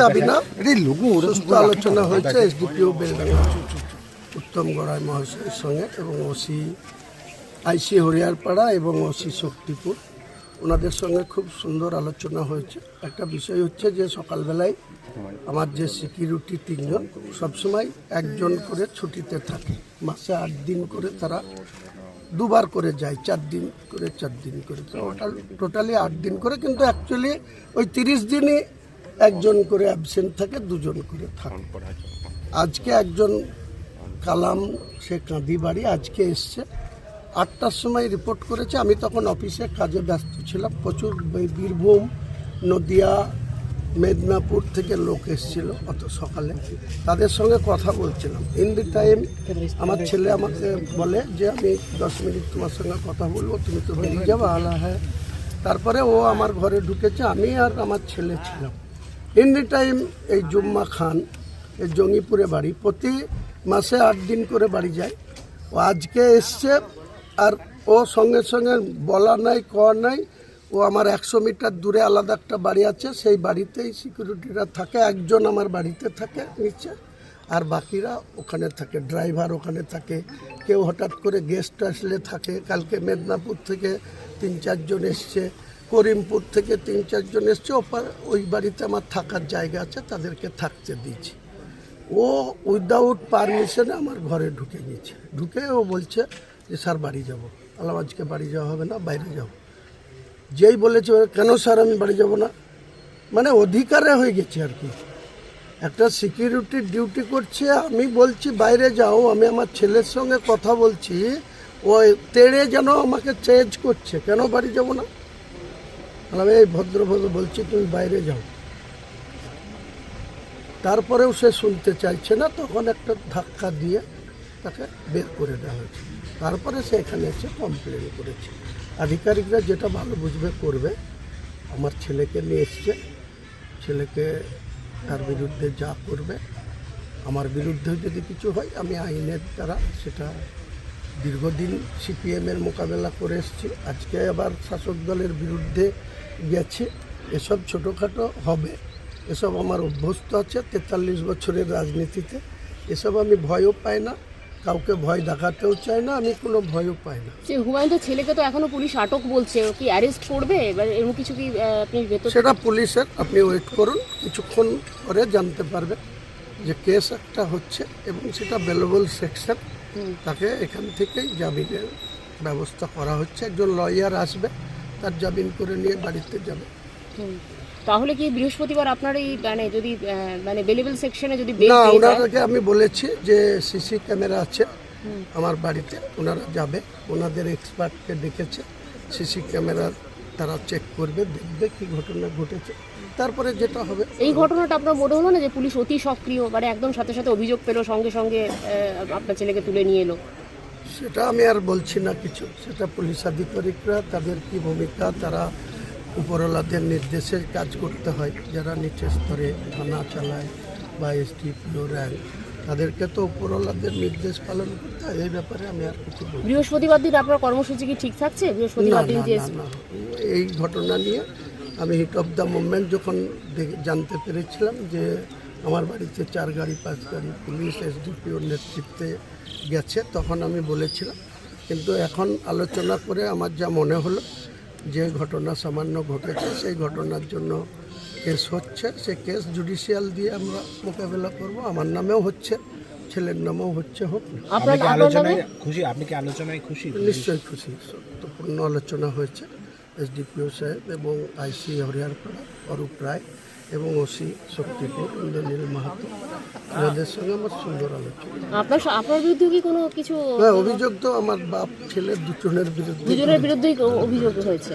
দাবি না, সুস্থ আলোচনা হয়েছে এসডিপিও বেলডাঙ্গা উত্তম গড়াই মহাশয়ের সঙ্গে এবং ওসি আইসি হরিয়ারপাড়া এবং ওসি শক্তিপুর ওনাদের সঙ্গে খুব সুন্দর আলোচনা হয়েছে। একটা বিষয় হচ্ছে যে সকালবেলায় আমার যে সিকিউরিটি 3 জন সবসময় 1 জন করে ছুটিতে থাকে, মাসে 8 দিন করে তারা 2 বার করে যায়, 4 দিন করে 4 দিন করে, টোটালি 8 দিন করে, কিন্তু অ্যাকচুয়ালি ওই 30 দিনই 1 জন করে অ্যাবসেন্ট থাকে, 2 জন করে থাকে। আজকে একজন কালাম সে কাঁদি বাড়ি আজকে এসছে 8টার সময় রিপোর্ট করেছে। আমি তখন অফিসে কাজে ব্যস্ত ছিলাম, প্রচুর বীরভূম নদিয়া মেদিনীপুর থেকে লোক এসেছিল অত সকালে, তাদের সঙ্গে কথা বলছিলাম। ইন দি টাইম আমার ছেলে আমাকে বলে যে আমি 10 মিনিট তোমার সঙ্গে কথা বলবো, তুমি তো বেরিয়ে যাবো আলা হ্যাঁ। তারপরে ও আমার ঘরে ঢুকেছে, আমি আর আমার ছেলে ছিলাম। ইন দি টাইম এই জুম্মা খান এই জঙ্গিপুরে বাড়ি, প্রতি মাসে 8 দিন করে বাড়ি যায়। ও আজকে এসছে আর ও সঙ্গে সঙ্গে বলা নাই কওয়া নাই, ও আমার 100 মিটার দূরে আলাদা একটা বাড়ি আছে, সেই বাড়িতেই সিকিউরিটিরা থাকে। একজন আমার বাড়িতে থাকে নিচে, আর বাকিরা ওখানে থাকে, ড্রাইভার ওখানে থাকে, কেউ হঠাৎ করে গেস্ট আসলে থাকে। কালকে মেদিনীপুর থেকে 3-4 জন এসছে, করিমপুর থেকে 3-4 জন এসছে। ওই বাড়িতে আমার থাকার জায়গা আছে, তাদেরকে থাকতে দিয়েছি। ও উইদাউট পারমিশনে আমার ঘরে ঢুকে গিয়েছে। ঢুকে ও বলছে যে স্যার বাড়ি যাব। বললাম আজকে বাড়ি যাওয়া হবে না, বাইরে যাব। যেই বলেছে কেন স্যার আমি বাড়ি যাব না, মানে অধিকারে হয়ে গেছে আর কি। একটা সিকিউরিটি ডিউটি করছে, আমি বলছি বাইরে যাও, আমি আমার ছেলের সঙ্গে কথা বলছি, ও তেড়ে যেন আমাকে চেঞ্জ করছে, কেন বাড়ি যাব না। আমি এই ভদ্র বলছি তুমি বাইরে যাও। তারপরেও সে শুনতে চাইছে না, তখন একটা ধাক্কা দিয়ে তাকে বের করে দেওয়া হয়েছে। তারপরে সে এখানে এসে কমপ্লেন করেছে। আধিকারিকরা যেটা ভালো বুঝবে করবে। আমার ছেলেকে নিয়ে এসছে, ছেলেকে তার বিরুদ্ধে যা করবে, আমার বিরুদ্ধে যদি কিছু হয় আমি আইনের দ্বারা সেটা, দীর্ঘদিন সিপিএমের মোকাবেলা করে এসছি, আজকে আবার শাসক দলের বিরুদ্ধে গেছে। এসব ছোটোখাটো হবে, এসব আমার অভ্যস্ত আছে 43 বছরের রাজনীতিতে। এসব আমি ভয়ও পাই না, কাউকে ভয় দেখাতেও চাই না, আমি কোনো ভয়ও পাই না। হুমায়ুন ছেলেকে তো এখনো পুলিশ আটক বলছে, ও কি অ্যারেস্ট করবে এবার এরকম কিছু কি আপনি ভেতর? সেটা পুলিশের, আপনি ওয়েট করুন, কিছুক্ষণ পরে জানতে পারবেন যে কেস একটা হচ্ছে এবং সেটা বেলেবল সেকশন। তাকে এখান থেকেই জামিনের ব্যবস্থা করা হচ্ছে। একজন লয়ার আসবে, তার জামিন করে নিয়ে বাড়িতে যাবে। তাহলে কি বৃহস্পতিবার আপনার এই মানে যদি মানে বেলেবল সেকশনে যদি না, ওনাদেরকে আমি বলেছি যে সিসি ক্যামেরা আছে আমার বাড়িতে, ওনারা যাবে, ওনাদের এক্সপার্টকে ডেকেছে, সিসি ক্যামেরা তারা চেক করবে, দেখবে কি ঘটনা ঘটেছে, তারপরে যেটা হবে। এই ঘটনাটা আপনার মনে হলো না যে পুলিশ অতি সক্রিয়, মানে একদম সাথে সাথে অভিযোগ পেলো, সঙ্গে সঙ্গে আপনার ছেলেকে তুলে নিয়ে এলো? সেটা আমি আর বলছি না কিছু, সেটা পুলিশ আধিকারিকরা, তাদের কি ভূমিকা, তারা উপরওয়ালাদের নির্দেশে কাজ করতে হয়। যারা নিচের স্তরে থানা চালায় বা এসডিপিও র্যাঙ্ক, তাদেরকে তো উপরওয়ালাদের নির্দেশ পালন করতে হয়। এই ব্যাপারে আমি আর কিছু বলছি। বৃহস্পতিবার দিন আপনার কর্মসূচি কি ঠিক থাকছে? বৃহস্পতিবার দিন যে না, এই ঘটনা নিয়ে আমি হিট অফ দ্য মুভমেন্ট যখন জানতে পেরেছিলাম যে আমার বাড়িতে 4 গাড়ি 5 গাড়ি পুলিশ এসডিপিওর নেতৃত্বে গেছে, তখন আমি বলেছিলাম। কিন্তু এখন আলোচনা করে আমার যা মনে হলো যে ঘটনা সামান্য ঘটেছে, সেই ঘটনার জন্য কেস হচ্ছে, সেই কেস জুডিশিয়াল দিয়ে আমরা মোকাবেলা করব। আমার নামেও হচ্ছে, ছেলের নামেও হচ্ছে, হোক না। আপনি কি আলোচনায় খুশি? নিশ্চয়ই খুশি, সত্যপূর্ণ আলোচনা হয়েছে। এসডিপিও সাহেব এবং আইসি হরিয়ারপাড়া অরূপ রায় এবং ওসি শক্তিপুর ইন্দ্রনীল মাহাতো, এদের সঙ্গে আমার সুন্দর আলোচনা। আপনার বিরুদ্ধে কি কোনো কিছু? হ্যাঁ, অভিযোগ তো আমার বাপ ছেলে দুজনের বিরুদ্ধে অভিযোগ হয়েছে।